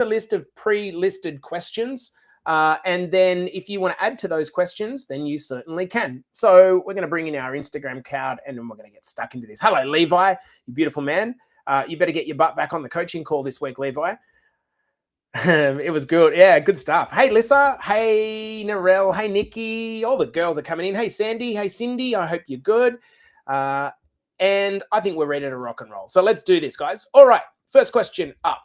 a list of pre-listed questions. And then if you want to add to those questions, then you certainly can. So we're going to bring in our Instagram crowd and then we're going to get stuck into this. Hello, Levi, you beautiful man. You better get your butt back on the coaching call this week, Levi. It was good. Yeah, good stuff. Hey, Lissa. Hey, Narelle. Hey, Nikki. All the girls are coming in. Hey, Sandy. Hey, Cindy. I hope you're good. And I think we're ready to rock and roll. So let's do this, guys. All right. First question up.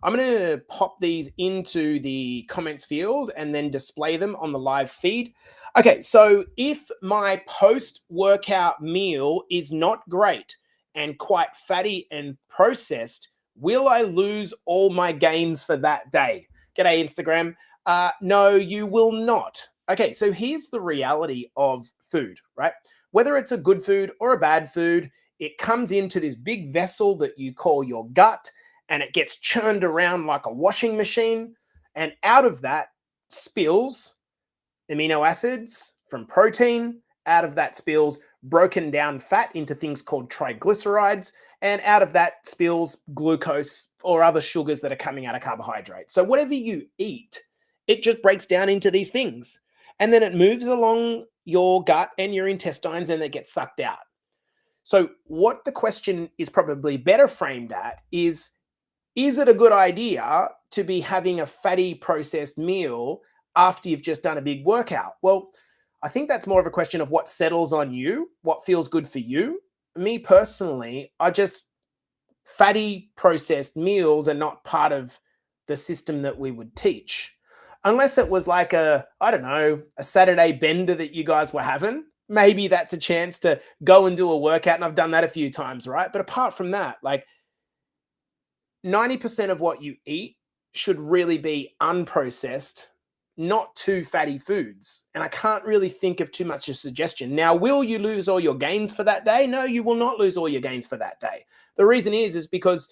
I'm going to pop these into the comments field and then display them on the live feed. Okay, so if my post-workout meal is not great and quite fatty and processed, will I lose all my gains for that day? G'day, Instagram. No, you will not. Okay, so here's the reality of food, right? Whether it's a good food or a bad food, it comes into this big vessel that you call your gut, and it gets churned around like a washing machine. And out of that spills amino acids from protein. Out of that spills broken down fat into things called triglycerides. And out of that spills glucose or other sugars that are coming out of carbohydrates. So whatever you eat, it just breaks down into these things. And then it moves along your gut and your intestines and it gets sucked out. So what the question is probably better framed at is it a good idea to be having a fatty processed meal after you've just done a big workout? Well, I think that's more of a question of what settles on you, what feels good for you. Me personally, fatty processed meals are not part of the system that we would teach. Unless it was like a Saturday bender that you guys were having. Maybe that's a chance to go and do a workout, and I've done that a few times, right? But apart from that, like 90% of what you eat should really be unprocessed, not too fatty foods. And I can't really think of too much a suggestion. Now, will you lose all your gains for that day? No, you will not lose all your gains for that day. The reason is because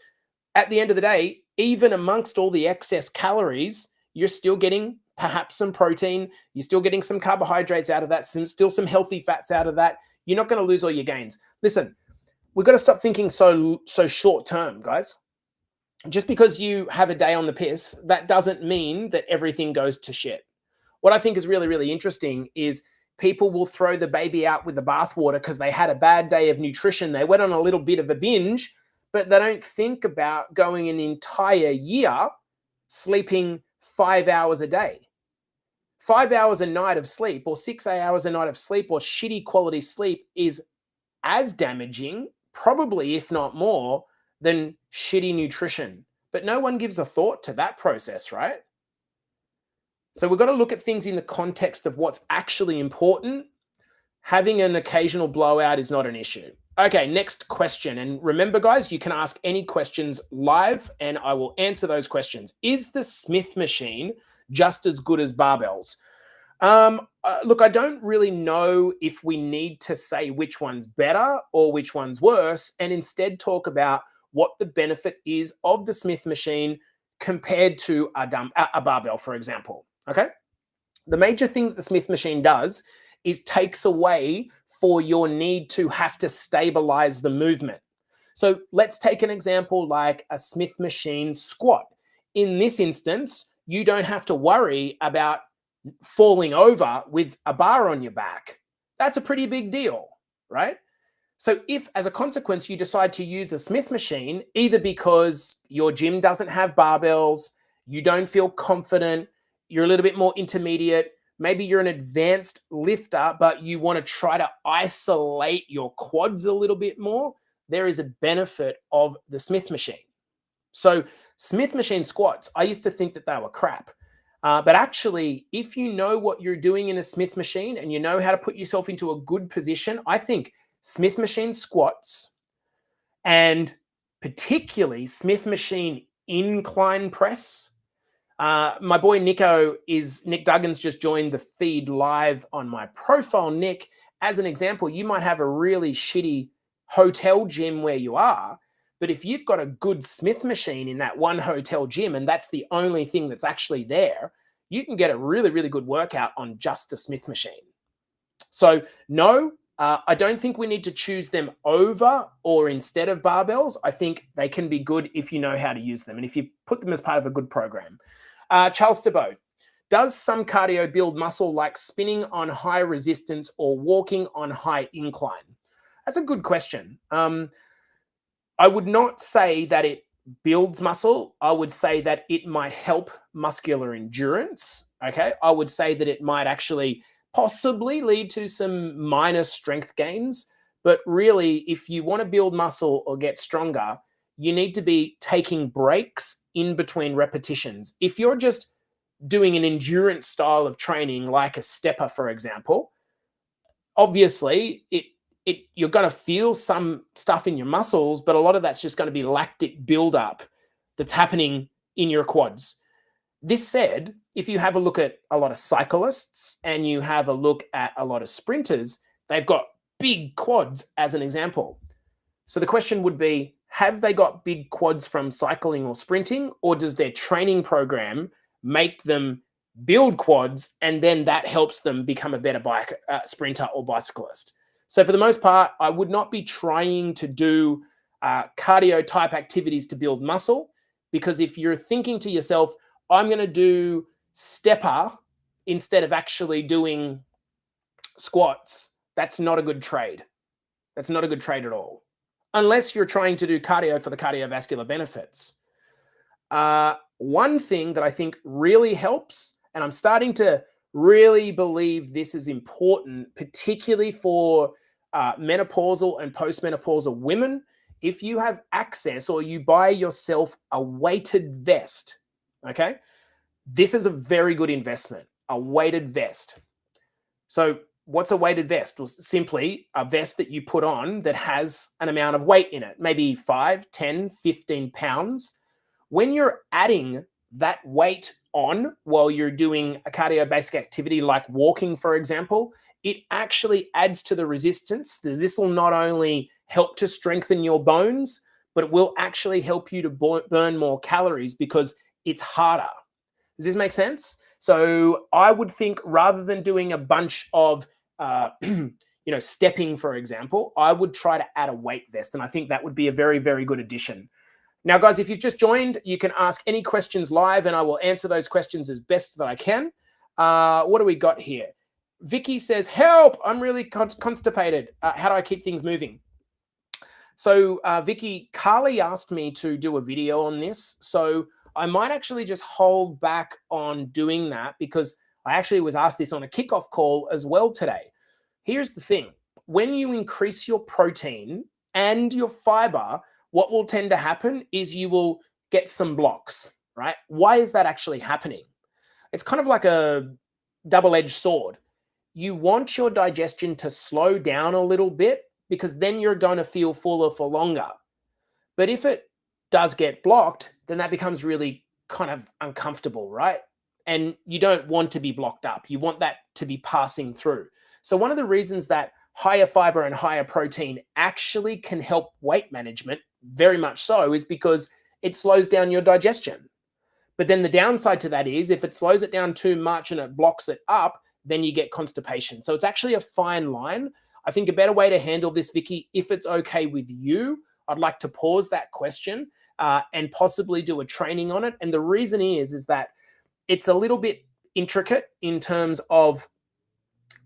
at the end of the day, even amongst all the excess calories, you're still getting perhaps some protein. You're still getting some carbohydrates out of that, still some healthy fats out of that. You're not going to lose all your gains. Listen, we've got to stop thinking so short term, guys. Just because you have a day on the piss, that doesn't mean that everything goes to shit. What I think is really, really interesting is people will throw the baby out with the bathwater because they had a bad day of nutrition. They went on a little bit of a binge, but they don't think about going an entire year sleeping 5 hours a day. 5 hours a night of sleep or 6 hours a night of sleep or shitty quality sleep is as damaging, probably if not more, than shitty nutrition. But no one gives a thought to that process, right? So we've got to look at things in the context of what's actually important. Having an occasional blowout is not an issue. Okay, next question. And remember, guys, you can ask any questions live and I will answer those questions. Is the Smith machine just as good as barbells? Look, I don't really know if we need to say which one's better or which one's worse, and instead talk about what the benefit is of the Smith machine compared to a barbell, for example. Okay. The major thing that the Smith machine does is takes away for your need to have to stabilize the movement. So let's take an example like a Smith machine squat. In this instance, you don't have to worry about falling over with a bar on your back. That's a pretty big deal, right? So if, as a consequence, you decide to use a Smith machine, either because your gym doesn't have barbells, you don't feel confident, you're a little bit more intermediate, maybe you're an advanced lifter, but you want to try to isolate your quads a little bit more, there is a benefit of the Smith machine. So Smith machine squats, I used to think that they were crap. But actually, if you know what you're doing in a Smith machine and you know how to put yourself into a good position, I think Smith machine squats and particularly Smith machine incline press. My boy Nick Duggan's just joined the feed live on my profile. Nick, as an example, you might have a really shitty hotel gym where you are, but if you've got a good Smith machine in that one hotel gym and that's the only thing that's actually there, you can get a really, really good workout on just a Smith machine. So no, I don't think we need to choose them over or instead of barbells. I think they can be good if you know how to use them and if you put them as part of a good program. Charles Tebow, does some cardio build muscle like spinning on high resistance or walking on high incline? That's a good question. I would not say that it builds muscle. I would say that it might help muscular endurance. Okay. I would say that it might actually possibly lead to some minor strength gains. But really, if you want to build muscle or get stronger, you need to be taking breaks in between repetitions. If you're just doing an endurance style of training, like a stepper, for example, obviously you're going to feel some stuff in your muscles, but a lot of that's just going to be lactic buildup that's happening in your quads. This said, if you have a look at a lot of cyclists and you have a look at a lot of sprinters, they've got big quads as an example. So the question would be, have they got big quads from cycling or sprinting, or does their training program make them build quads and then that helps them become a better sprinter or bicyclist? So for the most part, I would not be trying to do cardio type activities to build muscle, because if you're thinking to yourself, I'm going to do stepper instead of actually doing squats, that's not a good trade. That's not a good trade at all. Unless you're trying to do cardio for the cardiovascular benefits. One thing that I think really helps, and I'm starting to really believe this is important, particularly for menopausal and postmenopausal women, if you have access or you buy yourself a weighted vest, okay? This is a very good investment, a weighted vest. So what's a weighted vest? Well, simply a vest that you put on that has an amount of weight in it, maybe 5, 10, 15 pounds. When you're adding that weight on while you're doing a cardio basic activity like walking, for example, it actually adds to the resistance. This will not only help to strengthen your bones, but it will actually help you to burn more calories because it's harder. Does this make sense? So I would think, rather than doing a bunch of stepping, for example, I would try to add a weight vest. And I think that would be a very, very good addition. Now, guys, if you've just joined, you can ask any questions live and I will answer those questions as best that I can. What do we got here? Vicky says, help, I'm really constipated. How do I keep things moving? So Vicky, Carly asked me to do a video on this. So I might actually just hold back on doing that because I actually was asked this on a kickoff call as well today. Here's the thing. When you increase your protein and your fiber, what will tend to happen is you will get some blocks, right? Why is that actually happening? It's kind of like a double-edged sword. You want your digestion to slow down a little bit because then you're going to feel fuller for longer. But if it does get blocked, then that becomes really kind of uncomfortable, right? And you don't want to be blocked up. You want that to be passing through. So one of the reasons that higher fiber and higher protein actually can help weight management, very much so, is because it slows down your digestion. But then the downside to that is if it slows it down too much and it blocks it up, then you get constipation. So it's actually a fine line. I think a better way to handle this, Vicky, if it's okay with you, I'd like to pause that question and possibly do a training on it. And the reason is that it's a little bit intricate in terms of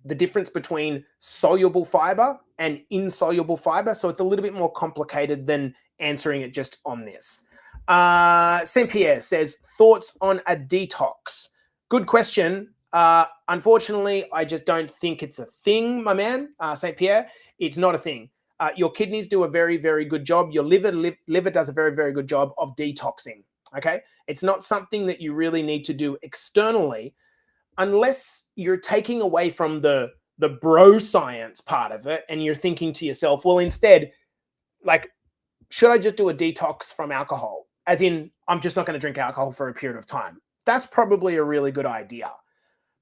the difference between soluble fiber and insoluble fiber. So it's a little bit more complicated than answering it just on this. Saint Pierre says, thoughts on a detox? Good question. Unfortunately, I just don't think it's a thing, my man. Saint Pierre, it's not a thing. Your kidneys do a very, very good job. Your liver does a very, very good job of detoxing. Okay. It's not something that you really need to do externally, unless you're taking away from the bro science part of it and you're thinking to yourself, well, instead, like, should I just do a detox from alcohol? As in, I'm just not going to drink alcohol for a period of time. That's probably a really good idea.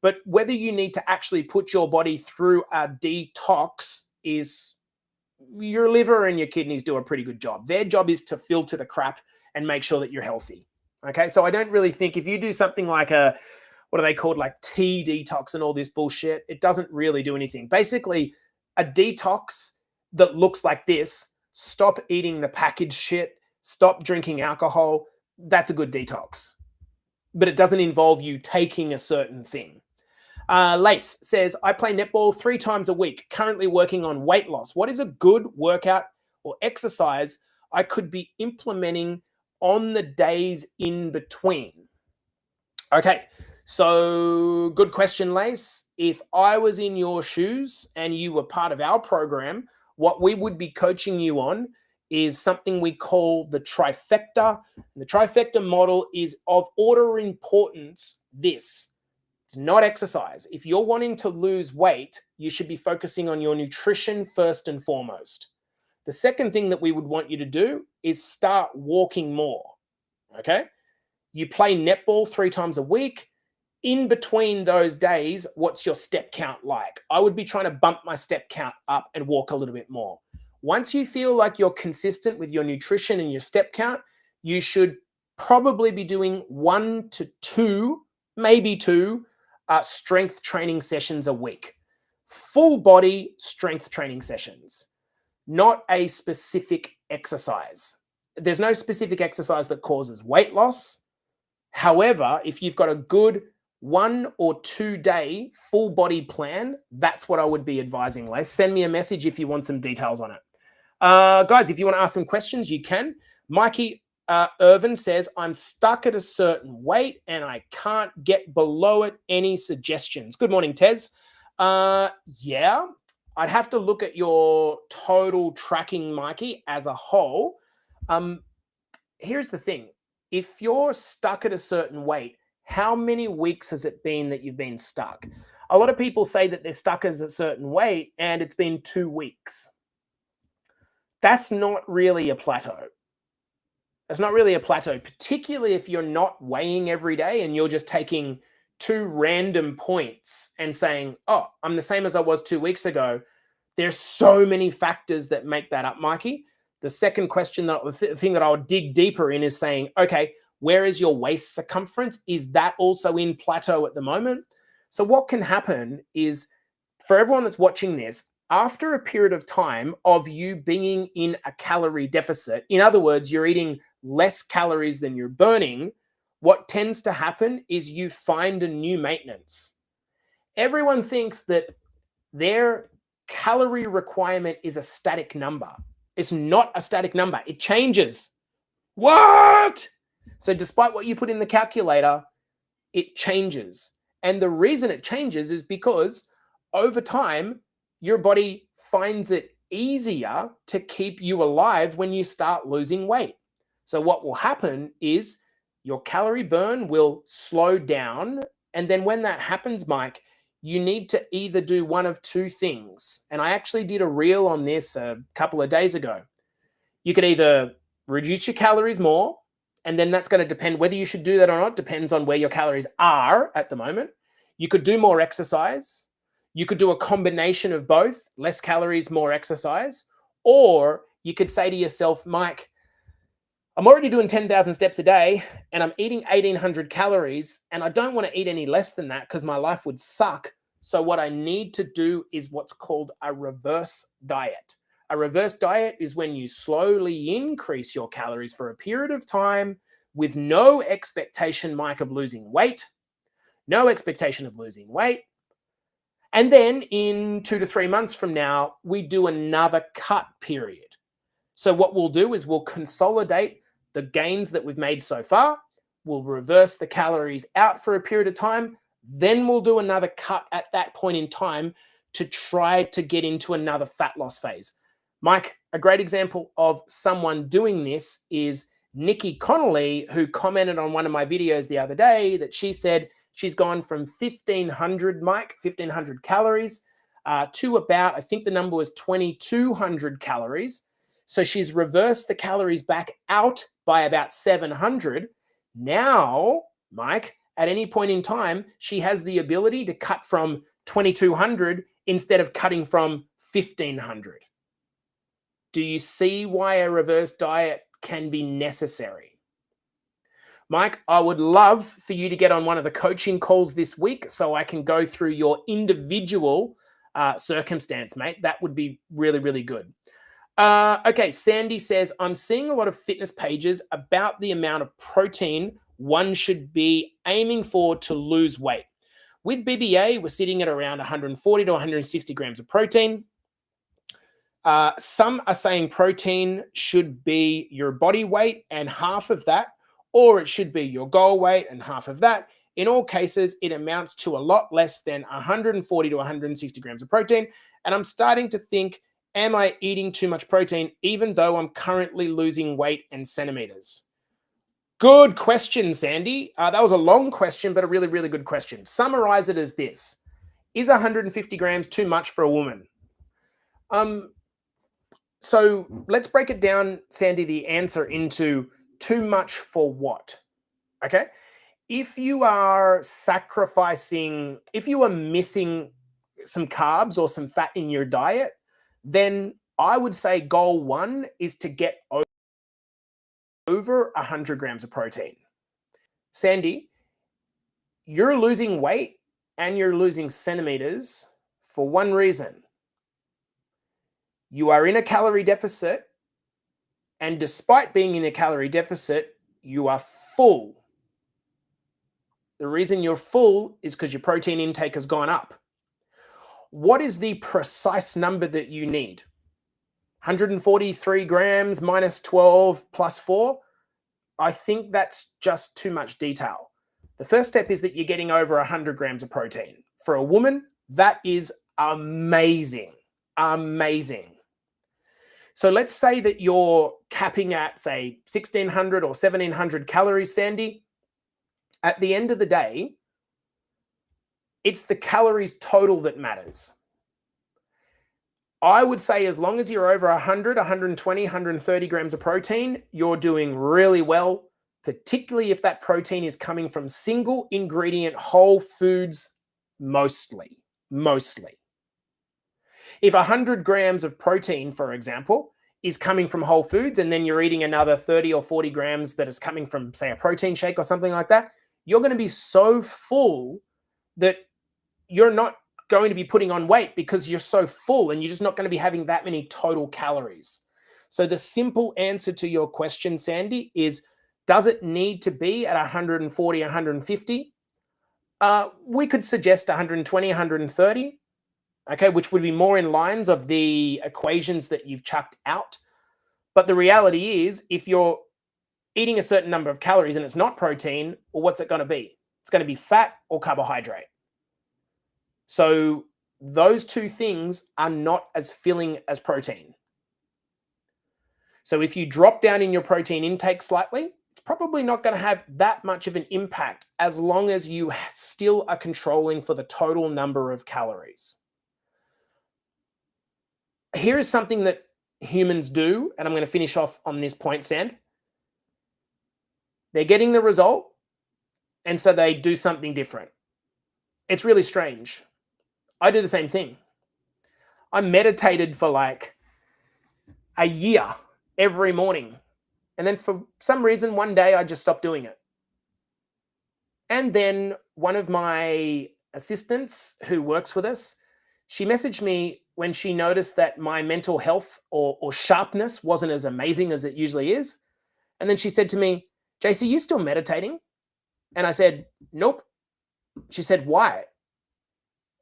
But whether you need to actually put your body through a detox is, your liver and your kidneys do a pretty good job. Their job is to filter the crap and make sure that you're healthy. Okay. So I don't really think if you do something like what are they called? Like tea detox and all this bullshit, it doesn't really do anything. Basically, a detox that looks like this, stop eating the packaged shit, stop drinking alcohol, that's a good detox. But it doesn't involve you taking a certain thing. Lace says, I play netball 3 times a week, currently working on weight loss. What is a good workout or exercise I could be implementing on the days in between? Okay, so good question, Lace. If I was in your shoes and you were part of our program, what we would be coaching you on is something we call the trifecta. And the trifecta model is of order importance this. It's not exercise. If you're wanting to lose weight, you should be focusing on your nutrition first and foremost. The second thing that we would want you to do is start walking more, okay? You play netball 3 times a week. In between those days, what's your step count like? I would be trying to bump my step count up and walk a little bit more. Once you feel like you're consistent with your nutrition and your step count, you should probably be doing 1 to 2, maybe 2, strength training sessions a week. Full body strength training sessions, not a specific exercise. There's no specific exercise that causes weight loss. However, if you've got a good 1 or 2 day full body plan, that's what I would be advising, Les. Send me a message if you want some details on it. Guys, if you want to ask some questions, you can. Mikey Irvin says, I'm stuck at a certain weight and I can't get below it. Any suggestions? Good morning, Tez. Yeah, I'd have to look at your total tracking, Mikey, as a whole. Here's the thing. If you're stuck at a certain weight, how many weeks has it been that you've been stuck? A lot of people say that they're stuck at a certain weight and it's been 2 weeks. That's not really a plateau. That's not really a plateau, particularly if you're not weighing every day and you're just taking 2 random points and saying, oh, I'm the same as I was 2 weeks ago. There's so many factors that make that up, Mikey. The second question, the thing that I'll dig deeper in is saying, okay, where is your waist circumference? Is that also in plateau at the moment? So what can happen is, for everyone that's watching this, after a period of time of you being in a calorie deficit, in other words, you're eating less calories than you're burning, what tends to happen is you find a new maintenance. Everyone thinks that their calorie requirement is a static number. It's not a static number. It changes. What? So despite what you put in the calculator, it changes. And the reason it changes is because over time, your body finds it easier to keep you alive when you start losing weight. So what will happen is your calorie burn will slow down. And then when that happens, Mike, you need to either do one of 2 things. And I actually did a reel on this a couple of days ago. You could either reduce your calories more, and then that's going to depend whether you should do that or not, depends on where your calories are at the moment. You could do more exercise. You could do a combination of both, less calories, more exercise. Or you could say to yourself, Mike, I'm already doing 10,000 steps a day and I'm eating 1,800 calories and I don't want to eat any less than that because my life would suck. So what I need to do is what's called a reverse diet. A reverse diet is when you slowly increase your calories for a period of time with no expectation, Mike, of losing weight. No expectation of losing weight. And then in 2 to 3 months from now, we do another cut period. So what we'll do is we'll consolidate the gains that we've made so far. We'll reverse the calories out for a period of time. Then we'll do another cut at that point in time to try to get into another fat loss phase. Mike, a great example of someone doing this is Nikki Connolly, who commented on one of my videos the other day that she said she's gone from 1,500, Mike, 1,500 calories to about, I think the number was 2,200 calories. So she's reversed the calories back out by about 700. Now, Mike, at any point in time, she has the ability to cut from 2,200 instead of cutting from 1,500. Do you see why a reverse diet can be necessary? Mike, I would love for you to get on one of the coaching calls this week so I can go through your individual circumstance, mate. That would be really, really good. Okay, Sandy says, I'm seeing a lot of fitness pages about the amount of protein one should be aiming for to lose weight. With BBA, we're sitting at around 140 to 160 grams of protein. Some are saying protein should be your body weight and half of that, or it should be your goal weight and half of that. In all cases, it amounts to a lot less than 140 to 160 grams of protein. And I'm starting to think, am I eating too much protein, even though I'm currently losing weight in centimeters? Good question, Sandy. That was a long question, but a really, really good question. Summarize it as this. Is 150 grams too much for a woman? So let's break it down, Sandy, the answer into too much for what? Okay. If you are sacrificing, if you are missing some carbs or some fat in your diet, then I would say goal one is to get over 100 grams of protein. Sandy, you're losing weight and you're losing centimeters for one reason. You are in a calorie deficit, and despite being in a calorie deficit, you are full. The reason you're full is because your protein intake has gone up. What is the precise number that you need? 143 grams minus 12 plus 4? I think that's just too much detail. The first step is that you're getting over 100 grams of protein. For a woman, that is amazing. Amazing. So let's say that you're capping at, say, 1,600 or 1,700 calories, Sandy. At the end of the day, it's the calories total that matters. I would say as long as you're over 100, 120, 130 grams of protein, you're doing really well, particularly if that protein is coming from single ingredient whole foods mostly. If 100 grams of protein, for example, is coming from whole foods, and then you're eating another 30 or 40 grams that is coming from, say, a protein shake or something like that, you're going to be so full that you're not going to be putting on weight because you're so full and you're just not going to be having that many total calories. So the simple answer to your question, Sandy, is does it need to be at 140, 150? We could suggest 120, 130. Okay, which would be more in lines of the equations that you've chucked out. But the reality is, if you're eating a certain number of calories and it's not protein, well, what's it going to be? It's going to be fat or carbohydrate. So those two things are not as filling as protein. So if you drop down in your protein intake slightly, it's probably not going to have that much of an impact as long as you still are controlling for the total number of calories. Here is something that humans do, and I'm going to finish off on this point, Sand. They're getting the result, and so they do something different. It's really strange. I do the same thing. I meditated for like a year every morning, and then for some reason, one day I just stopped doing it. And then one of my assistants who works with us, she messaged me when she noticed that my mental health or sharpness wasn't as amazing as it usually is. And then she said to me, JC, you still meditating? And I said, nope. She said, why?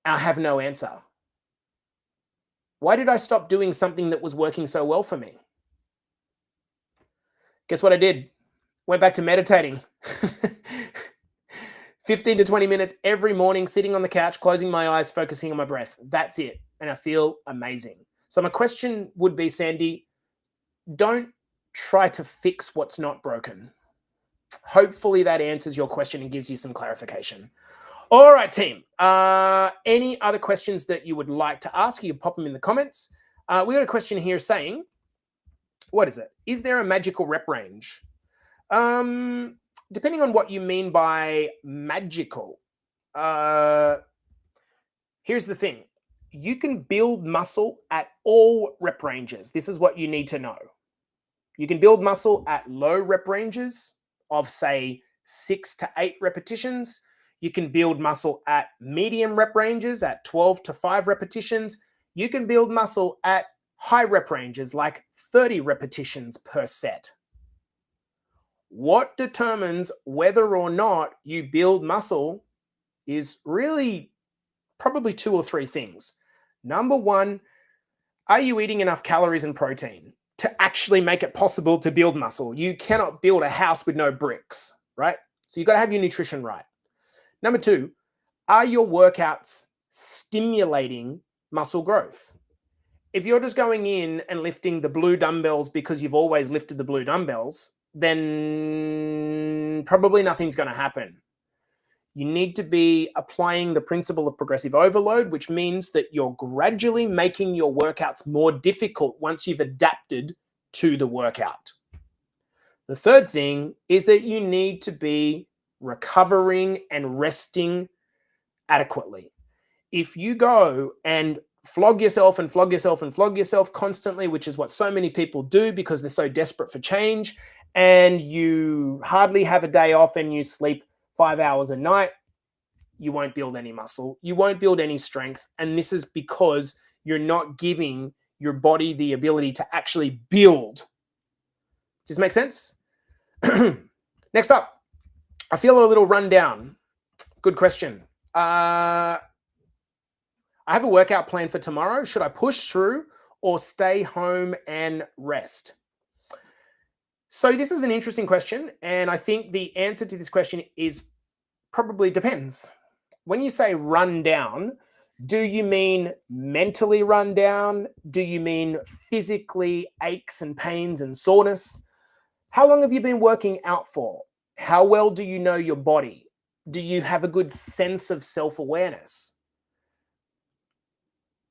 I have no answer. Why did I stop doing something that was working so well for me? Guess what I did? Went back to meditating. 15 to 20 minutes every morning, sitting on the couch, closing my eyes, focusing on my breath. That's it. And I feel amazing. So my question would be, Sandy, don't try to fix what's not broken. Hopefully that answers your question and gives you some clarification. All right, team. Any other questions that you would like to ask? You can pop them in the comments. We got a question here saying, what is it? Is there a magical rep range? Depending on what you mean by magical, here's the thing. You can build muscle at all rep ranges. This is what you need to know. You can build muscle at low rep ranges of, say, 6 to 8 repetitions. You can build muscle at medium rep ranges at 12 to 5 repetitions. You can build muscle at high rep ranges like 30 repetitions per set. What determines whether or not you build muscle is really probably 2 or 3 things. Number one, are you eating enough calories and protein to actually make it possible to build muscle? You cannot build a house with no bricks, right? So you've got to have your nutrition right. Number two, are your workouts stimulating muscle growth? If you're just going in and lifting the blue dumbbells because you've always lifted the blue dumbbells, then probably nothing's going to happen. You need to be applying the principle of progressive overload, which means that you're gradually making your workouts more difficult once you've adapted to the workout. The third thing is that you need to be recovering and resting adequately. If you go and flog yourself and flog yourself and flog yourself constantly, which is what so many people do because they're so desperate for change, and you hardly have a day off and you sleep 5 hours a night, you won't build any muscle. You won't build any strength. And this is because you're not giving your body the ability to actually build. Does this make sense? Next up, I feel a little run down. Good question. I have a workout plan for tomorrow. Should I push through or stay home and rest? So this is an interesting question. And I think the answer to this question is probably depends. When you say run down, do you mean mentally run down? Do you mean physically aches and pains and soreness? How long have you been working out for? How well do you know your body? Do you have a good sense of self-awareness?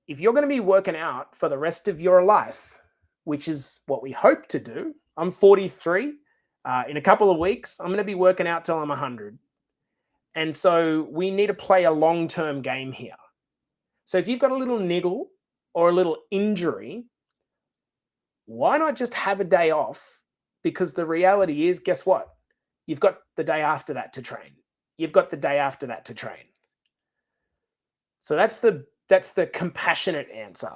If you're going to be working out for the rest of your life, which is what we hope to do, I'm 43. In a couple of weeks, I'm going to be working out till I'm 100. And so we need to play a long-term game here. So if you've got a little niggle or a little injury, why not just have a day off? Because the reality is, guess what? You've got the day after that to train. You've got the day after that to train. So that's the compassionate answer.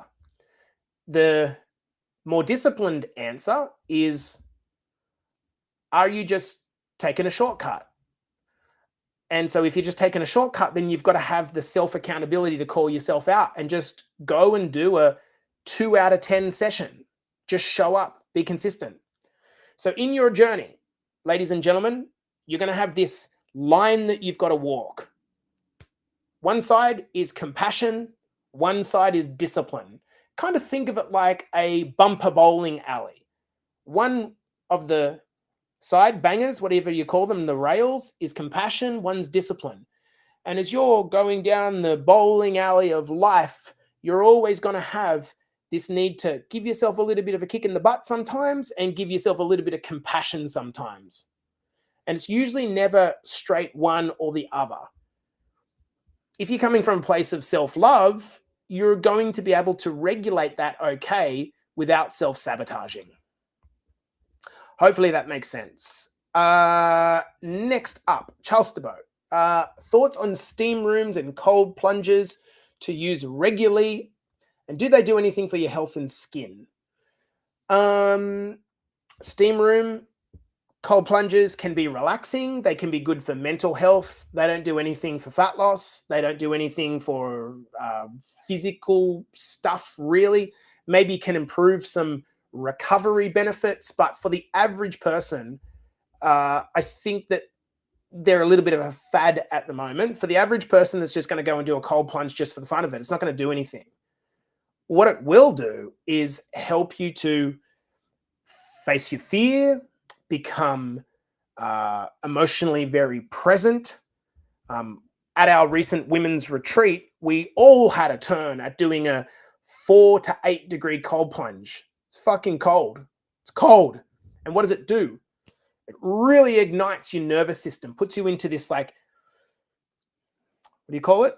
The more disciplined answer is, are you just taking a shortcut? And so if you're just taking a shortcut, then you've got to have the self-accountability to call yourself out and just go and do a 2 out of 10 session. Just show up, be consistent. So in your journey, ladies and gentlemen, you're going to have this line that you've got to walk. One side is compassion, one side is discipline. Kind of think of it like a bumper bowling alley. One of the side bangers, whatever you call them, the rails, is compassion, one's discipline. And as you're going down the bowling alley of life, you're always going to have this need to give yourself a little bit of a kick in the butt sometimes and give yourself a little bit of compassion sometimes. And it's usually never straight one or the other. If you're coming from a place of self-love, you're going to be able to regulate that okay without self-sabotaging. Hopefully that makes sense. Next up, Charles Stabot. Thoughts on steam rooms and cold plunges to use regularly, and do they do anything for your health and skin? Steam room, cold plunges can be relaxing. They can be good for mental health. They don't do anything for fat loss. They don't do anything for physical stuff, really. Maybe can improve some recovery benefits, but for the average person, I think that they're a little bit of a fad at the moment. For the average person that's just going to go and do a cold plunge just for the fun of it, it's not going to do anything. What it will do is help you to face your fear, become emotionally very present. At our recent women's retreat, we all had a turn at doing a 4 to 8 degree cold plunge. It's fucking cold. It's cold. And what does it do? It really ignites your nervous system, puts you into this, like, what do you call it?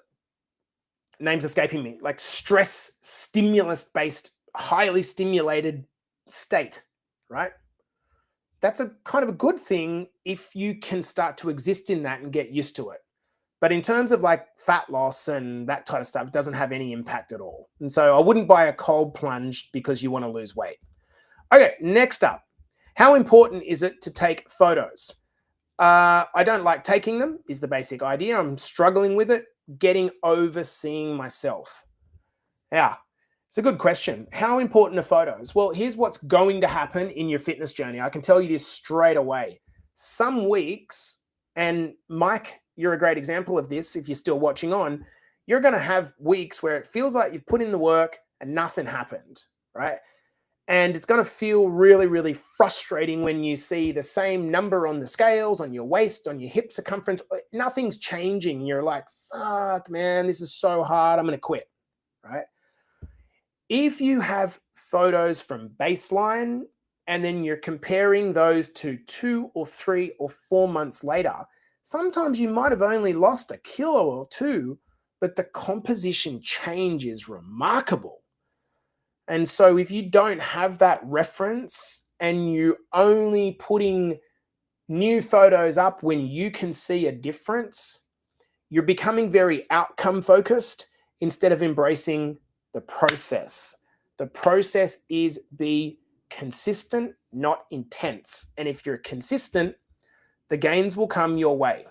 Name's escaping me. Like stress stimulus-based, highly stimulated state, right? That's a kind of a good thing if you can start to exist in that and get used to it. But in terms of like fat loss and that type of stuff, it doesn't have any impact at all. And so I wouldn't buy a cold plunge because you want to lose weight. Okay, next up. How important is it to take photos? I don't like taking them, is the basic idea. I'm struggling with it, getting over seeing myself. Yeah, it's a good question. How important are photos? Well, here's what's going to happen in your fitness journey. I can tell you this straight away. Some weeks, and Mike, you're a great example of this if you're still watching on, you're going to have weeks where it feels like you've put in the work and nothing happened, right? And it's going to feel really, really frustrating when you see the same number on the scales, on your waist, on your hip circumference. Nothing's changing. You're like, fuck, man, this is so hard. I'm going to quit, right? If you have photos from baseline and then you're comparing those to 2 or 3 or 4 months later, sometimes you might have only lost a kilo or two, but the composition change is remarkable. And so if you don't have that reference and you're only putting new photos up when you can see a difference, you're becoming very outcome focused instead of embracing the process. The process is be consistent, not intense. And if you're consistent, the gains will come your way.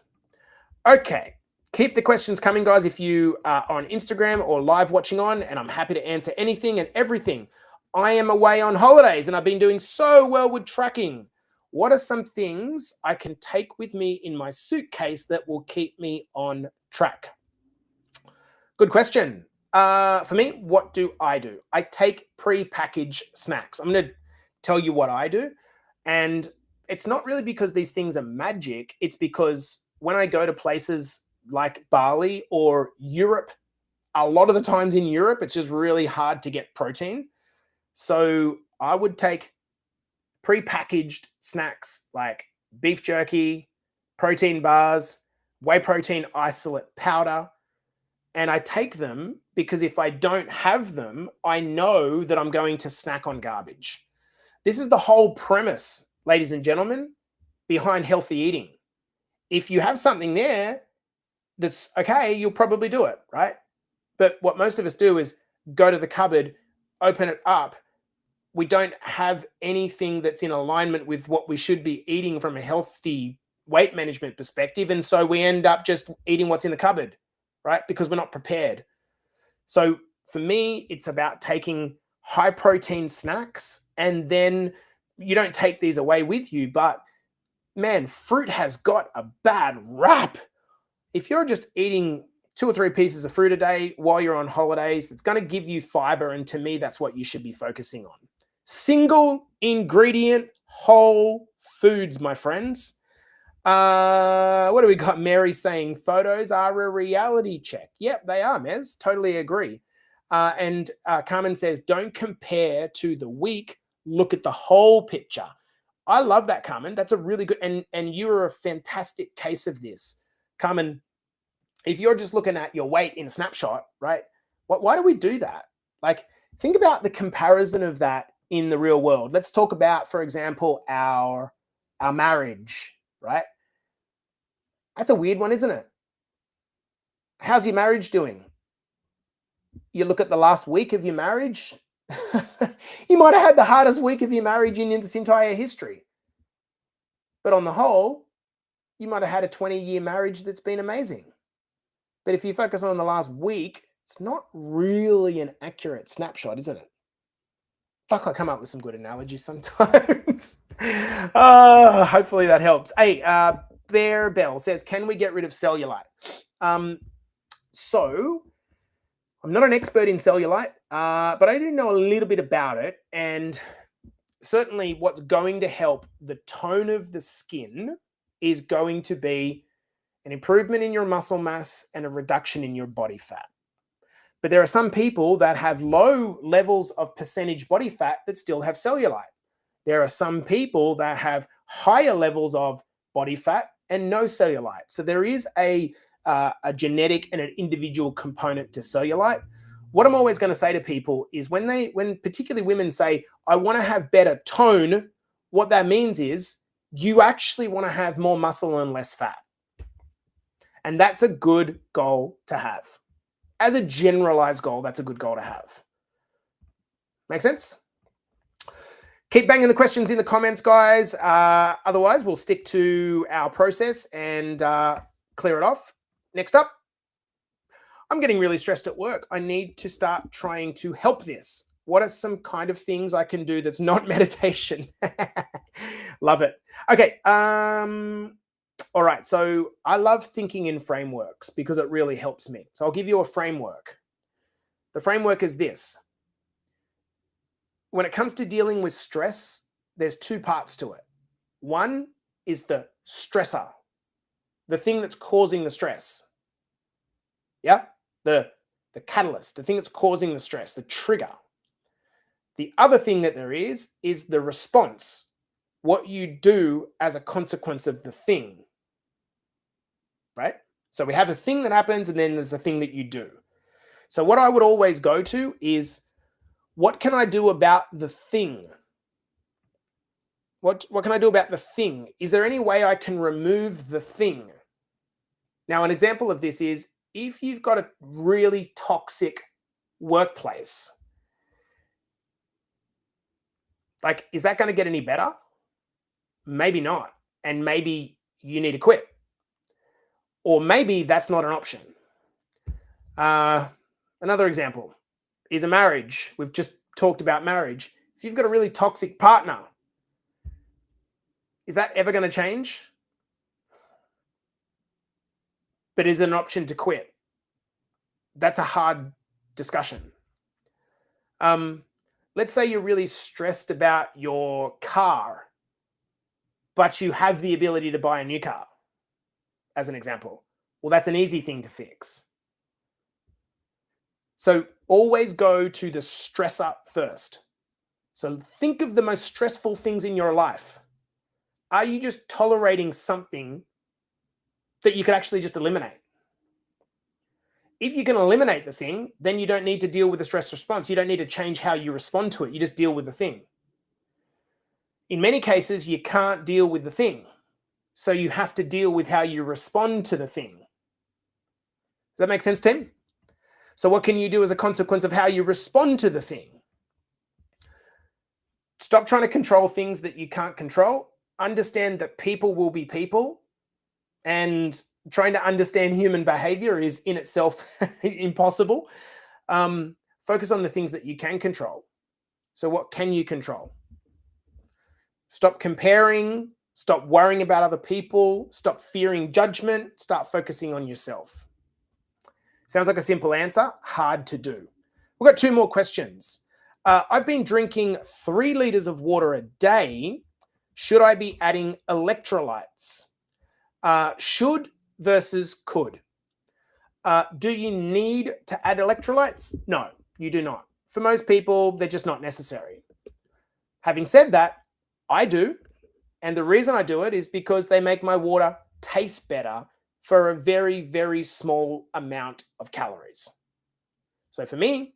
Okay. Keep the questions coming, guys, if you are on Instagram or live watching on, and I'm happy to answer anything and everything. I am away on holidays, and I've been doing so well with tracking. What are some things I can take with me in my suitcase that will keep me on track? Good question. For me, what do? I take pre-packaged snacks. I'm going to tell you what I do. And it's not really because these things are magic. It's because when I go to places like Bali or Europe, a lot of the times in Europe, it's just really hard to get protein. So I would take pre-packaged snacks like beef jerky, protein bars, whey protein isolate powder. And I take them because if I don't have them, I know that I'm going to snack on garbage. This is the whole premise, ladies and gentlemen, behind healthy eating. If you have something there, that's okay, you'll probably do it, right? But what most of us do is go to the cupboard, open it up. We don't have anything that's in alignment with what we should be eating from a healthy weight management perspective. And so we end up just eating what's in the cupboard, right? Because we're not prepared. So for me, it's about taking high protein snacks, and then you don't take these away with you, but man, fruit has got a bad rap. If you're just eating 2 or 3 pieces of fruit a day while you're on holidays, it's going to give you fiber. And to me, that's what you should be focusing on. Single ingredient whole foods, my friends. What do we got? Mary saying photos are a reality check. Yep, they are, Mez. Totally agree. And Carmen says, don't compare to the week. Look at the whole picture. I love that, Carmen. That's a really good, and you are a fantastic case of this. Carmen, if you're just looking at your weight in a snapshot, right? Why do we do that? Like, think about the comparison of that in the real world. Let's talk about, for example, our marriage, right? That's a weird one, isn't it? How's your marriage doing? You look at the last week of your marriage, you might have had the hardest week of your marriage in this entire history. But on the whole, you might have had a 20-year marriage that's been amazing. But if you focus on the last week, it's not really an accurate snapshot, isn't it? Fuck, I come up with some good analogies sometimes. Hopefully that helps. Hey, Bear Bell says, can we get rid of cellulite? So I'm not an expert in cellulite, but I do know a little bit about it. And certainly what's going to help the tone of the skin is going to be an improvement in your muscle mass and a reduction in your body fat. But there are some people that have low levels of percentage body fat that still have cellulite. There are some people that have higher levels of body fat and no cellulite. So there is a genetic and an individual component to cellulite. What I'm always going to say to people is when particularly women say, I want to have better tone, what that means is you actually want to have more muscle and less fat. And that's a good goal to have. As a generalized goal, that's a good goal to have. Make sense? Keep banging the questions in the comments, guys. Otherwise, we'll stick to our process and clear it off. Next up, I'm getting really stressed at work. I need to start trying to help this. What are some kind of things I can do that's not meditation? Love it. Okay. All right. So I love thinking in frameworks because it really helps me. So I'll give you a framework. The framework is this. When it comes to dealing with stress, there's two parts to it. One is the stressor, the thing that's causing the stress. Yeah, the catalyst, the thing that's causing the stress, the trigger. The other thing that there is the response, what you do as a consequence of the thing, right? So we have a thing that happens and then there's a thing that you do. So what I would always go to is, what can I do about the thing? What can I do about the thing? Is there any way I can remove the thing? Now, an example of this is if you've got a really toxic workplace, like, is that going to get any better? Maybe not. And maybe you need to quit. Or maybe that's not an option. Another example is a marriage. We've just talked about marriage. If you've got a really toxic partner, is that ever going to change? But is it an option to quit? That's a hard discussion. Let's say you're really stressed about your car, but you have the ability to buy a new car, as an example. Well, that's an easy thing to fix. So always go to the stressor first. So think of the most stressful things in your life. Are you just tolerating something that you could actually just eliminate? If you can eliminate the thing, then you don't need to deal with the stress response. You don't need to change how you respond to it. You just deal with the thing. In many cases, you can't deal with the thing. So you have to deal with how you respond to the thing. Does that make sense, Tim? So what can you do as a consequence of how you respond to the thing? Stop trying to control things that you can't control. Understand that people will be people, and trying to understand human behavior is in itself impossible. Focus on the things that you can control. So what can you control? Stop comparing, stop worrying about other people, stop fearing judgment, start focusing on yourself. Sounds like a simple answer, hard to do. We've got two more questions. I've been drinking 3 liters of water a day. Should I be adding electrolytes? Should versus could. Do you need to add electrolytes? No, you do not. For most people, they're just not necessary. Having said that, I do. And the reason I do it is because they make my water taste better for a very, very small amount of calories. So for me,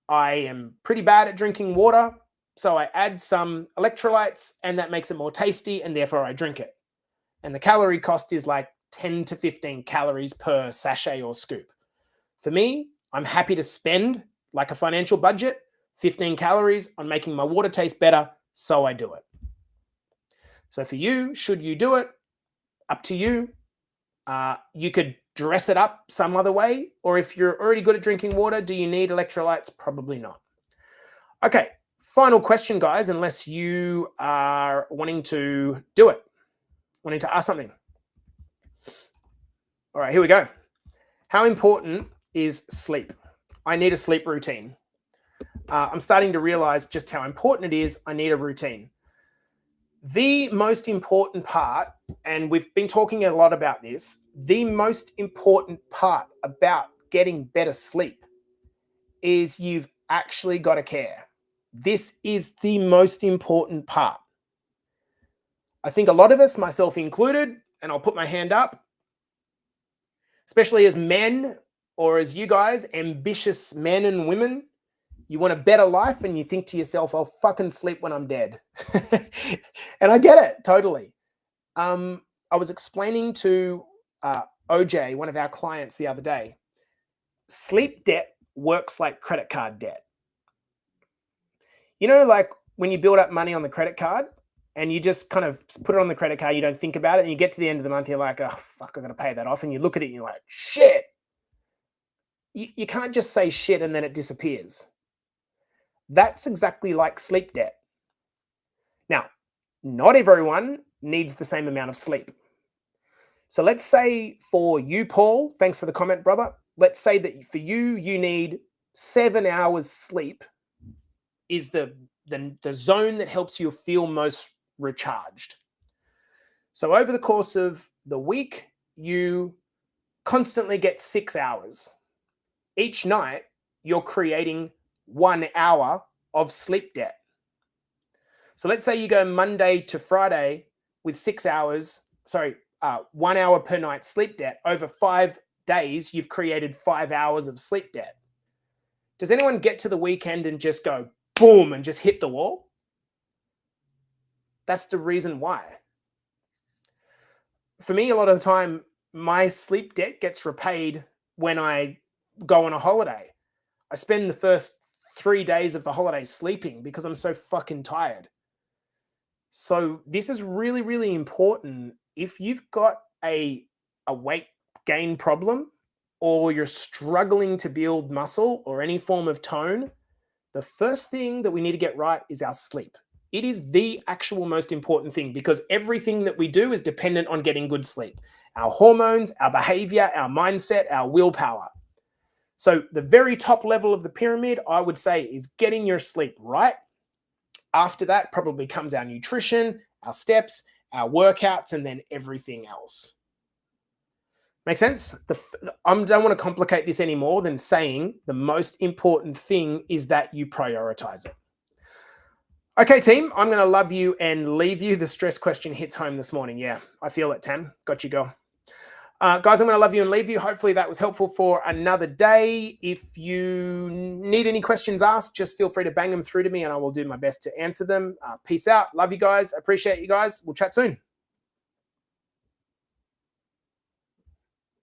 I am pretty bad at drinking water. So I add some electrolytes and that makes it more tasty, and therefore I drink it. And the calorie cost is like 10 to 15 calories per sachet or scoop. For me, I'm happy to spend, like a financial budget, 15 calories on making my water taste better, so I do it. So for you, should you do it? Up to you. You could dress it up some other way, or if you're already good at drinking water, do you need electrolytes? Probably not. Okay, final question, guys, unless you are wanting to do it, wanting to ask something. All right, here we go. How important is sleep? I need a sleep routine. I'm starting to realize just how important it is. I need a routine. The most important part, and we've been talking a lot about this, the most important part about getting better sleep is you've actually got to care. This is the most important part. I think a lot of us, myself included, and I'll put my hand up, especially as men or as you guys, ambitious men and women, you want a better life and you think to yourself, I'll fucking sleep when I'm dead. And I get it, totally. I was explaining to OJ, one of our clients the other day, sleep debt works like credit card debt. You know, like when you build up money on the credit card and you just kind of put it on the credit card, you don't think about it, and you get to the end of the month, you're like, oh, fuck, I'm going to pay that off. And you look at it and you're like, shit. You can't just say shit and then it disappears. That's exactly like sleep debt. Now, not everyone needs the same amount of sleep. So let's say for you, Paul, thanks for the comment, brother. Let's say that for you, you need 7 hours sleep is the zone that helps you feel most recharged. So over the course of the week, you constantly get 6 hours. Each night, you're creating 1 hour of sleep debt. So let's say you go Monday to Friday with 6 hours, 1 hour per night sleep debt. Over 5 days, you've created 5 hours of sleep debt. Does anyone get to the weekend and just go boom and just hit the wall? That's the reason why. For me, a lot of the time, my sleep debt gets repaid when I go on a holiday. I spend the first 3 days of the holiday sleeping because I'm so fucking tired. So this is really, really important. If you've got a weight gain problem, or you're struggling to build muscle or any form of tone, the first thing that we need to get right is our sleep. It is the actual most important thing, because everything that we do is dependent on getting good sleep. Our hormones, our behavior, our mindset, our willpower. So the very top level of the pyramid, I would say, is getting your sleep right. After that probably comes our nutrition, our steps, our workouts, and then everything else. Make sense? I don't want to complicate this any more than saying the most important thing is that you prioritize it. Okay, team, I'm going to love you and leave you. The stress question hits home this morning. Yeah, I feel it, Tam. Got you, girl. Guys, I'm going to love you and leave you. Hopefully that was helpful for another day. If you need any questions asked, just feel free to bang them through to me and I will do my best to answer them. Peace out. Love you guys. Appreciate you guys. We'll chat soon.